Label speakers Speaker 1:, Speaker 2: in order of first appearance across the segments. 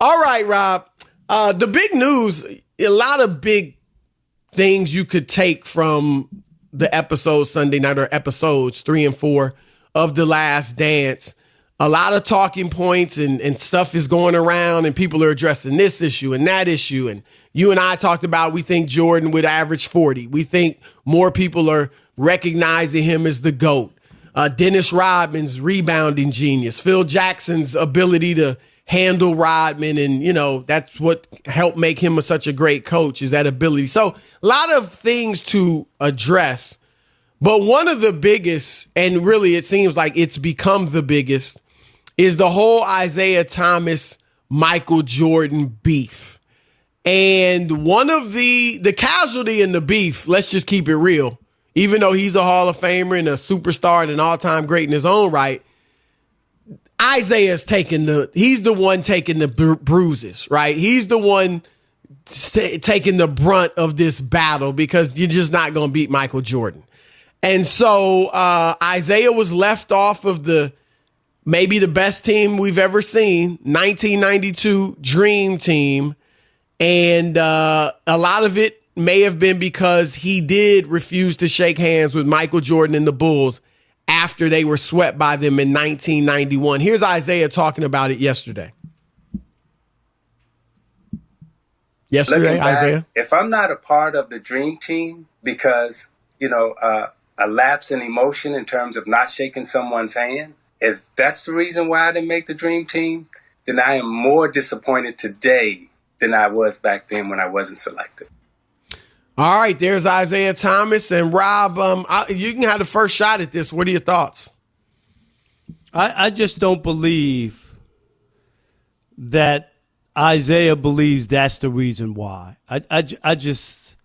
Speaker 1: All right, Rob. The big news, a lot of big things you could take from the episode Sunday night, or episodes 3 and 4 of The Last Dance. A lot of talking points and stuff is going around, and people are addressing this issue and that issue. And you and I talked about, we think Jordan would average 40. We think more people are recognizing him as the GOAT. Dennis Rodman's rebounding genius. Phil Jackson's ability to handle Rodman, and, you know, that's what helped make him such a great coach, is that ability. So a lot of things to address. But one of the biggest, and really it seems like it's become the biggest, is the whole Isiah Thomas, Michael Jordan beef. And one of the casualty in the beef, let's just keep it real, even though he's a Hall of Famer and a superstar and an all-time great in his own right, Isaiah's he's the one taking the bruises, right? He's the one taking the brunt of this battle, because you're just not going to beat Michael Jordan. And so Isiah was left off of maybe the best team we've ever seen, 1992 Dream Team. And a lot of it may have been because he did refuse to shake hands with Michael Jordan and the Bulls after they were swept by them in 1991. Here's Isiah talking about it yesterday. Isiah?
Speaker 2: If I'm not a part of the Dream Team because, a lapse in emotion in terms of not shaking someone's hand, if that's the reason why I didn't make the Dream Team, then I am more disappointed today than I was back then when I wasn't selected.
Speaker 1: All right, there's Isiah Thomas. And Rob, you can have the first shot at this. What are your thoughts?
Speaker 3: I just don't believe that Isiah believes that's the reason why. I just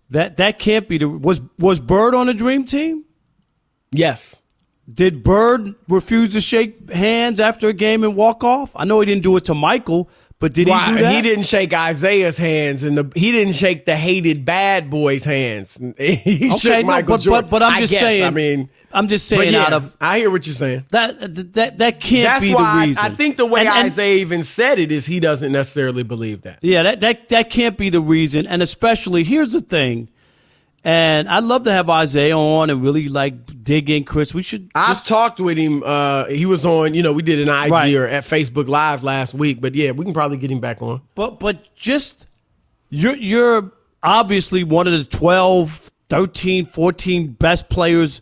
Speaker 3: that can't be was Bird on the Dream Team?
Speaker 1: Yes.
Speaker 3: Did Bird refuse to shake hands after a game and walk off? I know he didn't do it to Michael, but did he do that?
Speaker 1: He didn't shake Isaiah's hands, and he didn't shake the hated bad boys' hands. He shook Michael Jordan.
Speaker 3: But I'm just saying. I'm just saying.
Speaker 1: I hear what you're saying.
Speaker 3: That can't be the reason.
Speaker 1: I think the way Isiah even said it is he doesn't necessarily believe that.
Speaker 3: Yeah, that can't be the reason. And especially, here's the thing. And I'd love to have Isiah on and really dig in, Chris.
Speaker 1: I've talked with him. He was on, we did an IG or at Facebook Live last week. But yeah, we can probably get him back on.
Speaker 3: But just, you're obviously one of the 12, 13, 14 best players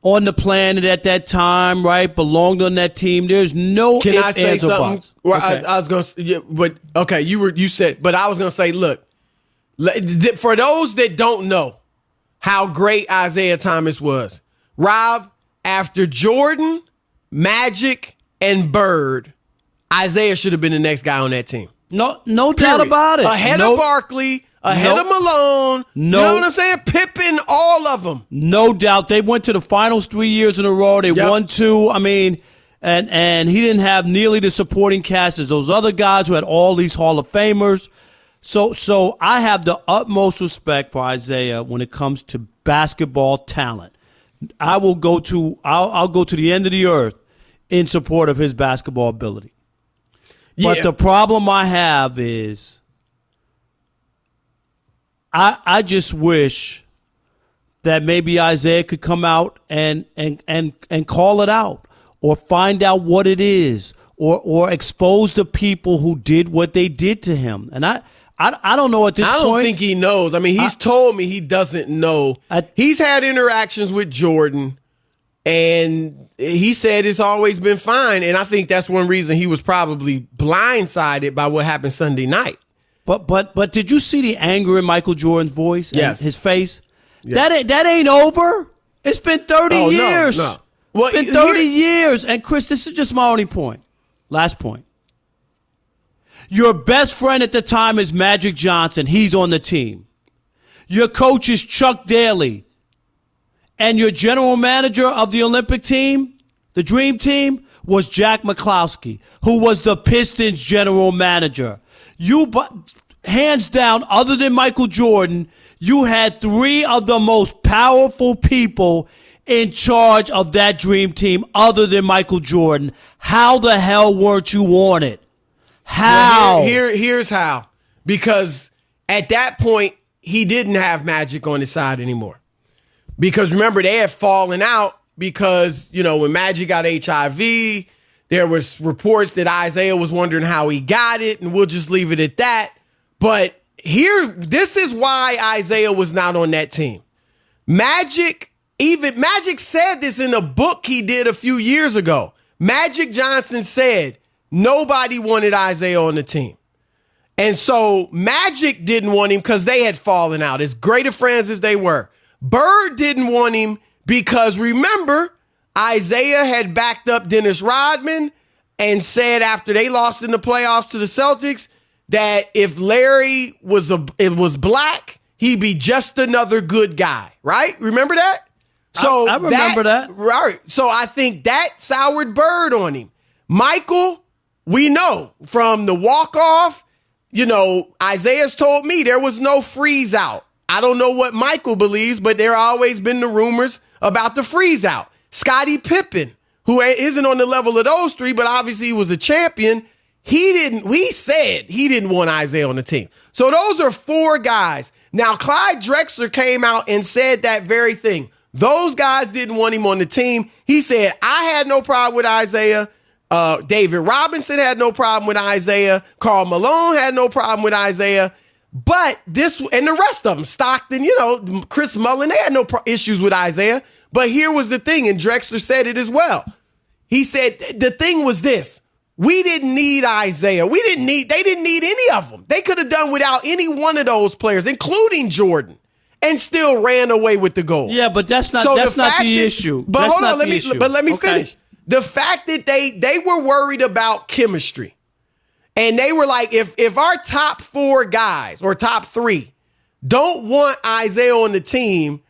Speaker 3: on the planet at that time, right? Belonged on that team. There's no
Speaker 1: Can
Speaker 3: ifs,
Speaker 1: I say
Speaker 3: ands, or
Speaker 1: something?
Speaker 3: buts.
Speaker 1: Well,
Speaker 3: Okay.
Speaker 1: I was going to, but okay, you said, but I was going to say, look, for those that don't know how great Isiah Thomas was, Rob, after Jordan, Magic, and Bird, Isiah should have been the next guy on that team.
Speaker 3: No doubt about it.
Speaker 1: Ahead of Barkley, ahead of Malone. You know what I'm saying? Pippen, all of them.
Speaker 3: No doubt. They went to the finals 3 years in a row. They won 2. I mean, and he didn't have nearly the supporting cast as those other guys who had all these Hall of Famers. So I have the utmost respect for Isiah when it comes to basketball talent. I'll go to the end of the earth in support of his basketball ability.
Speaker 1: Yeah.
Speaker 3: But the problem I have is I just wish that maybe Isiah could come out and call it out, or find out what it is, or expose the people who did what they did to him. And I don't know at this point.
Speaker 1: I don't think he knows. I mean, he's told me he doesn't know. He's had interactions with Jordan, and he said it's always been fine. And I think that's one reason he was probably blindsided by what happened Sunday night.
Speaker 3: But did you see the anger in Michael Jordan's voice?
Speaker 1: Yes.
Speaker 3: And his face?
Speaker 1: Yes.
Speaker 3: That ain't over. It's been 30 years.
Speaker 1: No. Well,
Speaker 3: it's been 30 years. And Chris, this is just my only point. Last point. Your best friend at the time is Magic Johnson. He's on the team. Your coach is Chuck Daly. And your general manager of the Olympic team, the Dream Team, was Jack McCloskey, who was the Pistons general manager. Hands down, other than Michael Jordan, you had 3 of the most powerful people in charge of that Dream Team other than Michael Jordan. How the hell weren't you on it? How?
Speaker 1: Well, here's how. Because at that point, he didn't have Magic on his side anymore. Because remember, they had fallen out because, when Magic got HIV, there was reports that Isiah was wondering how he got it, and we'll just leave it at that. But this is why Isiah was not on that team. Magic said this in a book he did a few years ago. Magic Johnson said nobody wanted Isiah on the team. And so Magic didn't want him because they had fallen out, as great of friends as they were. Bird didn't want him because, remember, Isiah had backed up Dennis Rodman and said after they lost in the playoffs to the Celtics that if Larry was black, he'd be just another good guy, right? Remember that? So
Speaker 3: I remember that.
Speaker 1: Right. So I think that soured Bird on him. Michael, we know from the walk-off, Isaiah's told me there was no freeze out. I don't know what Michael believes, but there always been the rumors about the freeze out. Scottie Pippen, who isn't on the level of those three, but obviously he was a champion. He said he didn't want Isiah on the team. So those are 4 guys. Now, Clyde Drexler came out and said that very thing. Those guys didn't want him on the team. He said, I had no problem with Isiah. David Robinson had no problem with Isiah. Karl Malone had no problem with Isiah. But and the rest of them, Stockton, Chris Mullin, they had no issues with Isiah. But here was the thing, and Drexler said it as well. He said the thing was this. We didn't need Isiah. They didn't need any of them. They could have done without any one of those players, including Jordan, and still ran away with the goal.
Speaker 3: Yeah, but that's not the issue.
Speaker 1: But hold on, let me finish. The fact that they were worried about chemistry, and they were like, if our top 4 guys or top 3 don't want Isiah on the team,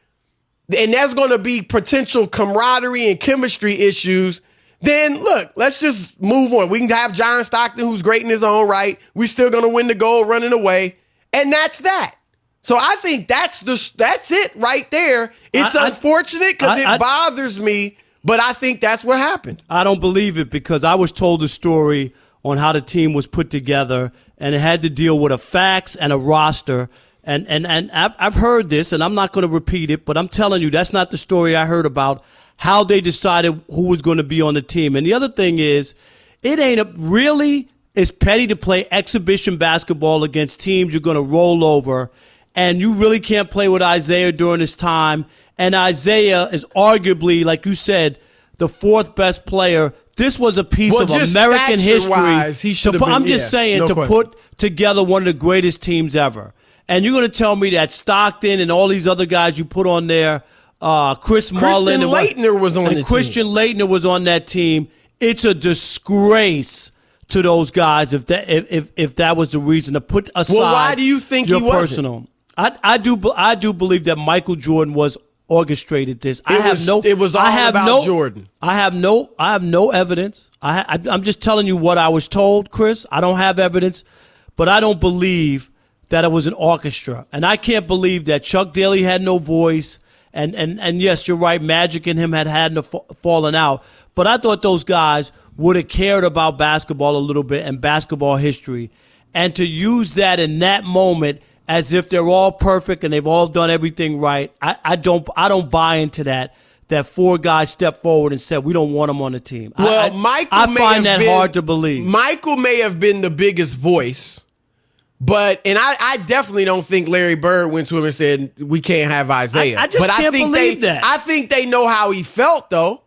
Speaker 1: and there's going to be potential camaraderie and chemistry issues, then look, let's just move on. We can have John Stockton, who's great in his own right. We're still going to win the gold running away. And that's that. So I think that's it right there. It's unfortunate because it bothers me, but I think that's what happened.
Speaker 3: I don't believe it because I was told the story on how the team was put together, and it had to deal with a fax and a roster. And I've heard this, and I'm not going to repeat it, but I'm telling you, that's not the story I heard about how they decided who was going to be on the team. And the other thing is, it's petty to play exhibition basketball against teams you're going to roll over, and you really can't play with Isiah during this time. And Isiah is arguably, like you said, the 4th best player. This was a piece of American history.
Speaker 1: He should have been,
Speaker 3: I'm just saying, to put together one of the greatest teams ever. And you're going to tell me that Stockton and all these other guys you put on there, Chris Mullin
Speaker 1: Christian Laettner was on the team.
Speaker 3: Christian Laettner was on that team. It's a disgrace to those guys if that was the reason to put aside.
Speaker 1: Well, why do you think
Speaker 3: your
Speaker 1: he wasn't?
Speaker 3: personal? I do believe that Michael Jordan was orchestrated this.
Speaker 1: It was all about Jordan.
Speaker 3: I have no evidence. I'm just telling you what I was told, Chris. I don't have evidence, but I don't believe that it was an orchestra. And I can't believe that Chuck Daly had no voice. And yes, you're right, Magic and him had fallen out. But I thought those guys would have cared about basketball a little bit and basketball history. And to use that in that moment as if they're all perfect and they've all done everything right, I don't buy into that 4 guys stepped forward and said, we don't want him on the team.
Speaker 1: Well, I find that
Speaker 3: hard to believe.
Speaker 1: Michael may have been the biggest voice. And I definitely don't think Larry Bird went to him and said, we can't have Isiah.
Speaker 3: I can't believe that.
Speaker 1: I think they know how he felt, though.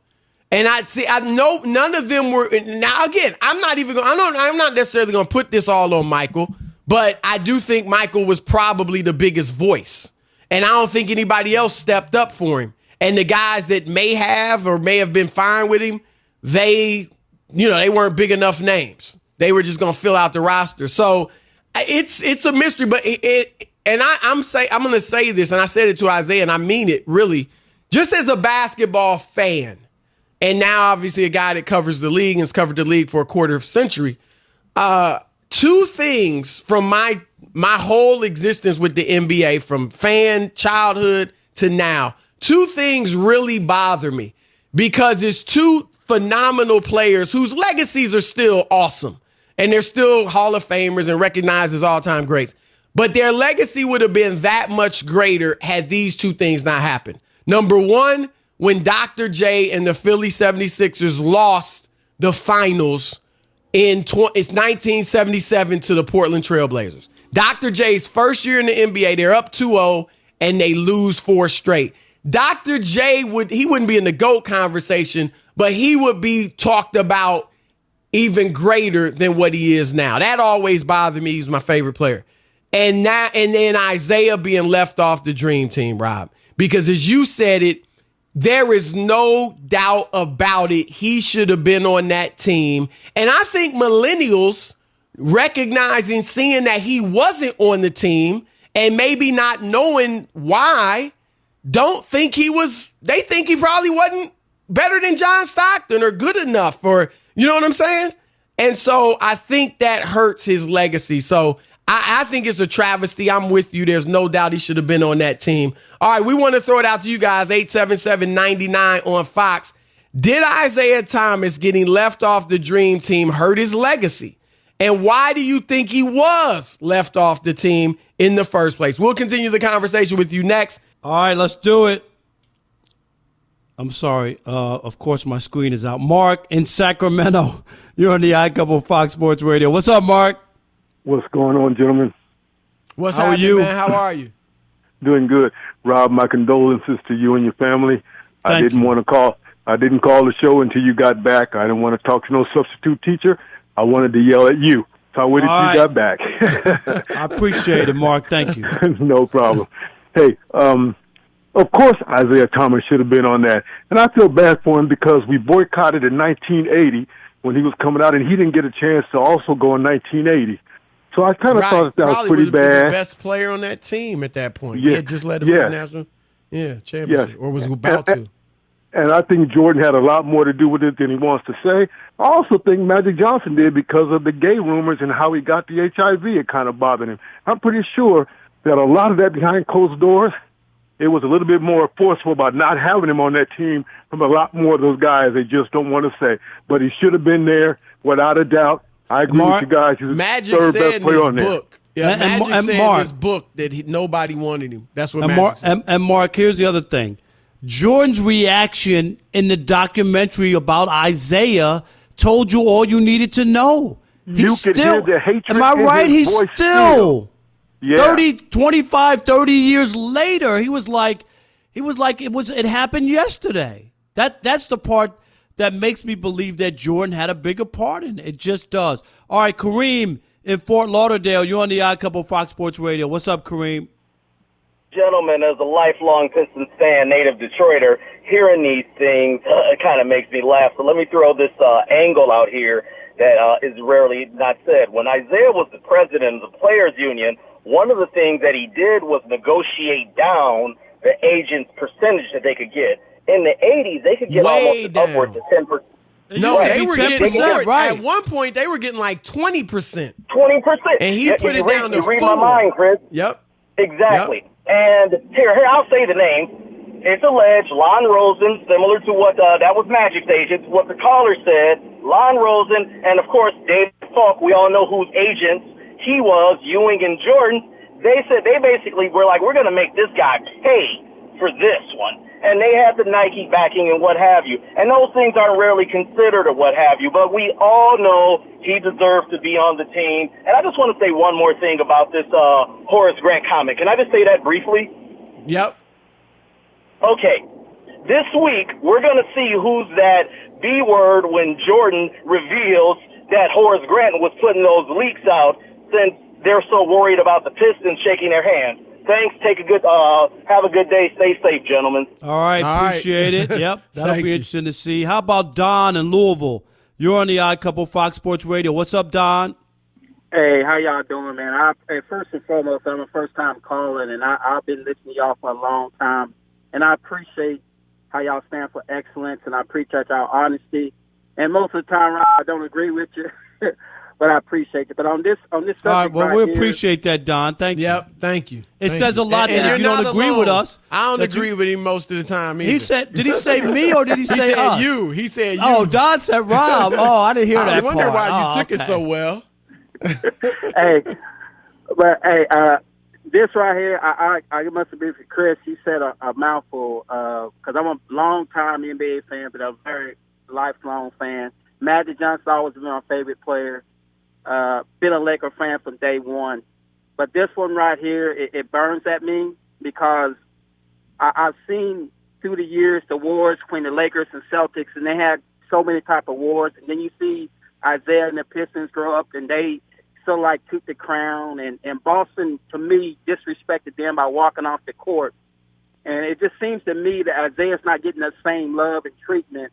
Speaker 1: And I know none of them were. Now, again, I'm not necessarily going to put this all on Michael, but I do think Michael was probably the biggest voice. And I don't think anybody else stepped up for him. And the guys that may have been fine with him, they weren't big enough names. They were just going to fill out the roster. So it's a mystery, but I'm going to say this, and I said it to Isiah, and I mean it really, just as a basketball fan, and now obviously a guy that covers the league and has covered the league for a quarter century. 2 things from my whole existence with the NBA, from fan childhood to now. 2 things really bother me because it's 2 phenomenal players whose legacies are still awesome. and they're still Hall of Famers and recognized as all-time greats. But their legacy would have been that much greater had these two things not happened. Number one, when Dr. J and the Philly 76ers lost the finals it's 1977 to the Portland Trail Blazers. Dr. J's first year in the NBA, they're up 2-0, and they lose 4 straight. Dr. J wouldn't be in the GOAT conversation, but he would be talked about even greater than what he is now. That always bothered me. He's my favorite player. And then Isiah being left off the Dream Team, Rob. Because as you said it, there is no doubt about it. He should have been on that team. And I think millennials recognizing, seeing that he wasn't on the team and maybe not knowing why, don't think they think he probably wasn't better than John Stockton or good enough for, you know what I'm saying? And so I think that hurts his legacy. So I think it's a travesty. I'm with you. There's no doubt he should have been on that team. All right, we want to throw it out to you guys, 877-99 on Fox. Did Isiah Thomas getting left off the Dream Team hurt his legacy? And why do you think he was left off the team in the first place? We'll continue the conversation with you next.
Speaker 3: All right, let's do it. I'm sorry. Of course, my screen is out. Mark in Sacramento. You're on the iCouple Fox Sports Radio. What's up, Mark?
Speaker 4: What's going on, gentlemen?
Speaker 1: What's
Speaker 3: How
Speaker 1: happening,
Speaker 3: are you?
Speaker 1: man? How are you?
Speaker 4: Doing good. Rob, my condolences to you and your family. I didn't call the show until you got back. I didn't want to talk to no substitute teacher. I wanted to yell at you. So I waited till you got back.
Speaker 3: I appreciate it, Mark. Thank you.
Speaker 4: No problem. Hey, of course Isiah Thomas should have been on that. And I feel bad for him because we boycotted in 1980 when he was coming out, and he didn't get a chance to also go in 1980. So I kind of thought that was pretty bad.
Speaker 1: Been the best player on that team at that point. Yeah, just led him to the national championship, or was about to.
Speaker 4: And I think Jordan had a lot more to do with it than he wants to say. I also think Magic Johnson did because of the gay rumors and how he got the HIV. It kind of bothered him. I'm pretty sure that a lot of that behind closed doors, it was a little bit more forceful about not having him on that team from a lot more of those guys. They just don't want to say. But he should have been there without a doubt. I agree with you guys. He's
Speaker 1: Magic
Speaker 4: the third
Speaker 1: said
Speaker 4: best player on there.
Speaker 1: book. Yeah, Magic said in his book that nobody wanted him. That's what Magic said.
Speaker 3: And Mark, here's the other thing. Jordan's reaction in the documentary about Isiah told you all you needed to know.
Speaker 4: You could hear the hatred.
Speaker 3: Am I right? He's
Speaker 4: voice
Speaker 3: still.
Speaker 4: Yeah.
Speaker 3: 30 years later, it happened yesterday. That's the part that makes me believe that Jordan had a bigger part in it. It just does. All right, Kareem in Fort Lauderdale, you're on the iCouple Fox Sports Radio. What's up, Kareem?
Speaker 5: Gentlemen, as a lifelong Pistons fan, native Detroiter, hearing these things it kind of makes me laugh. So let me throw this angle out here that is rarely not said. When Isiah was the president of the Players Union, one of the things that he did was negotiate down the agent's percentage that they could get. In the 80s, they could get almost upwards of 10%.
Speaker 1: No,
Speaker 3: Right.
Speaker 1: they were getting
Speaker 3: 10%, right.
Speaker 1: At one point, they were getting like 20%.
Speaker 5: 20%.
Speaker 1: And he put it down to 4.
Speaker 5: You read my mind, Chris.
Speaker 1: Yep.
Speaker 5: Exactly. Yep. And here, I'll say the name. It's alleged Lon Rosen, similar to what that was Magic's agent, what the caller said. Lon Rosen, and of course David Falk. We all know whose agents he was, Ewing and Jordan. They said they basically were like, we're going to make this guy pay for this one. And they had the Nike backing and what have you. And those things aren't rarely considered or what have you. But we all know he deserves to be on the team. And I just want to say one more thing about this Horace Grant comment. Can I just say that briefly?
Speaker 1: Yep.
Speaker 5: Okay. This week, we're going to see who's that B word when Jordan reveals that Horace Grant was putting those leaks out since they're so worried about the Pistons shaking their hands. Thanks. Have a good day. Stay safe, gentlemen.
Speaker 3: All right. Appreciate it. Yep. That'll be interesting to see. How about Don in Louisville? You're on the iCouple Fox Sports Radio. What's up, Don?
Speaker 6: Hey, how y'all doing, man? First and foremost, I'm a first-time calling, and I've been listening to y'all for a long time. And I appreciate how y'all stand for excellence, and I appreciate y'all honesty. And most of the time, I don't agree with you. but I appreciate it. But on this subject
Speaker 3: All right, well,
Speaker 6: right
Speaker 3: we
Speaker 6: here,
Speaker 3: appreciate that, Don. Thank you.
Speaker 1: Yep, thank you.
Speaker 3: It
Speaker 1: Thank
Speaker 3: says
Speaker 1: you.
Speaker 3: a lot
Speaker 1: And
Speaker 3: that if you
Speaker 1: you're
Speaker 3: don't
Speaker 1: not
Speaker 3: agree with
Speaker 1: alone.
Speaker 3: us.
Speaker 1: I don't
Speaker 3: that you-
Speaker 1: agree with him most of the time either.
Speaker 3: He said, did he say me or did he
Speaker 1: He
Speaker 3: say
Speaker 1: said
Speaker 3: us?
Speaker 1: you. He said you.
Speaker 3: Oh, Don said Rob. Oh, I didn't hear
Speaker 1: I
Speaker 3: that
Speaker 1: was wondering
Speaker 3: part.
Speaker 1: why you
Speaker 3: Oh,
Speaker 1: took it
Speaker 3: okay.
Speaker 1: so well.
Speaker 6: hey, this right here, I must have been for Chris. He said a mouthful because I'm a long-time NBA fan, but a very lifelong fan. Magic Johnson always been my favorite player. Been a Laker fan from day one. But this one right here, it burns at me because I've seen through the years the wars between the Lakers and Celtics, and they had so many type of wars. And then you see Isaiah and the Pistons grow up, and they still like took the crown. And Boston, to me, disrespected them by walking off the court. And it just seems to me that Isaiah's not getting the same love and treatment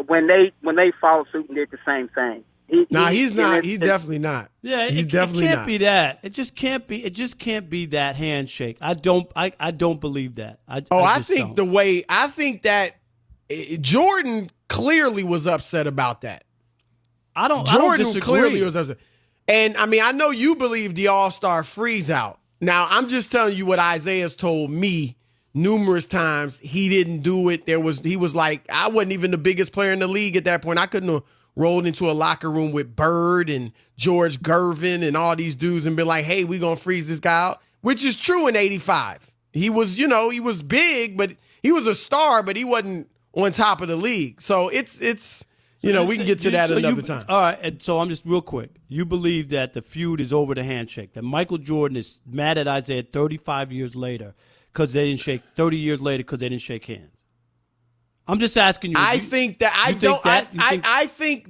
Speaker 6: when they follow suit and did the same thing.
Speaker 1: He's not. He's definitely not.
Speaker 3: Yeah,
Speaker 1: he's definitely
Speaker 3: it can't
Speaker 1: not.
Speaker 3: be that. It just can't be. It just can't be that handshake. I don't believe that. I
Speaker 1: think that Jordan clearly was upset about that.
Speaker 3: I don't
Speaker 1: Jordan
Speaker 3: disagree.
Speaker 1: clearly was upset. And I mean, I know you believe the All-Star freeze out. Now, I'm just telling you what Isaiah's told me numerous times. He didn't do it. He was like, I wasn't even the biggest player in the league at that point. I couldn't have rolled into a locker room with Bird and George Gervin and all these dudes and been like, hey, we're going to freeze this guy out, which is true in 85. He was, he was big, but he was a star, but he wasn't on top of the league. So it's we can get to that another time.
Speaker 3: All right, and so I'm just real quick. You believe that the feud is over the handshake, that Michael Jordan is mad at Isaiah 35 years later because they didn't shake, 30 years later because they didn't shake hands. I'm just asking you.
Speaker 1: I think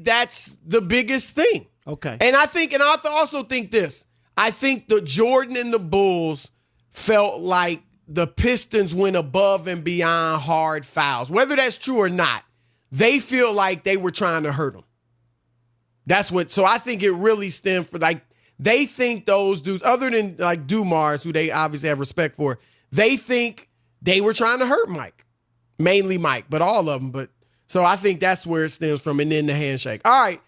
Speaker 1: that's the biggest thing.
Speaker 3: Okay.
Speaker 1: And I also think this. I think the Jordan and the Bulls felt like the Pistons went above and beyond hard fouls. Whether that's true or not, they feel like they were trying to hurt them. So I think it really stemmed for they think those dudes, other than like Dumars, who they obviously have respect for, they think they were trying to hurt Mike. Mainly Mike, but all of them. So I think that's where it stems from, and then the handshake. All right,